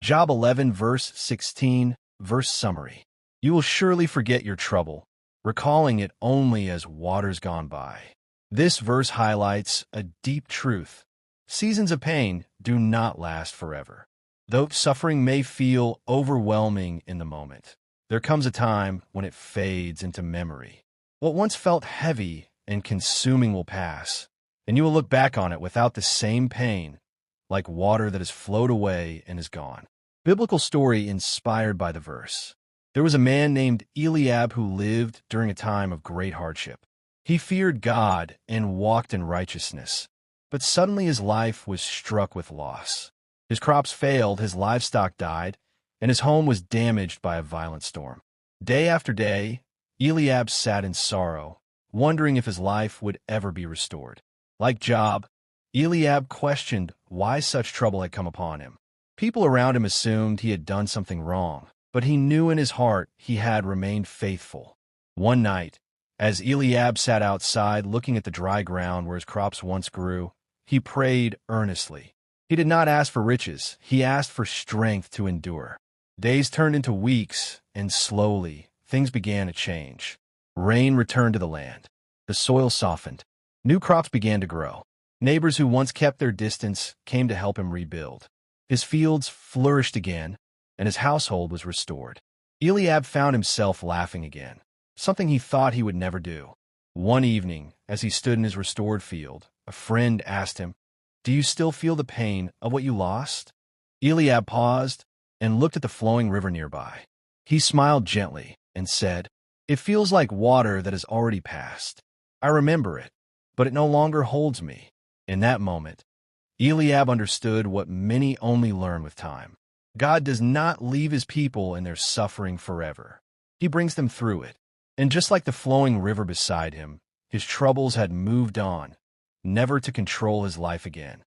Job 11, verse 16, verse summary. You will surely forget your trouble, recalling it only as waters gone by. This verse highlights a deep truth. Seasons of pain do not last forever. Though suffering may feel overwhelming in the moment, there comes a time when it fades into memory. What once felt heavy and consuming will pass, and you will look back on it without the same pain, like water that has flowed away and is gone. Biblical story inspired by the verse. There was a man named Eliab who lived during a time of great hardship. He feared God and walked in righteousness, but suddenly his life was struck with loss. His crops failed, his livestock died, and his home was damaged by a violent storm. Day after day, Eliab sat in sorrow, wondering if his life would ever be restored. Like Job, Eliab questioned why such trouble had come upon him. People around him assumed he had done something wrong, but he knew in his heart he had remained faithful. One night, as Eliab sat outside looking at the dry ground where his crops once grew, he prayed earnestly. He did not ask for riches, he asked for strength to endure. Days turned into weeks, and slowly, things began to change. Rain returned to the land. The soil softened. New crops began to grow. Neighbors who once kept their distance came to help him rebuild. His fields flourished again, and his household was restored. Eliab found himself laughing again, something he thought he would never do. One evening, as he stood in his restored field, a friend asked him, "Do you still feel the pain of what you lost?" Eliab paused and looked at the flowing river nearby. He smiled gently and said, "It feels like water that has already passed. I remember it, but it no longer holds me." In that moment, Eliab understood what many only learn with time. God does not leave his people in their suffering forever. He brings them through it. And just like the flowing river beside him, his troubles had moved on, never to control his life again.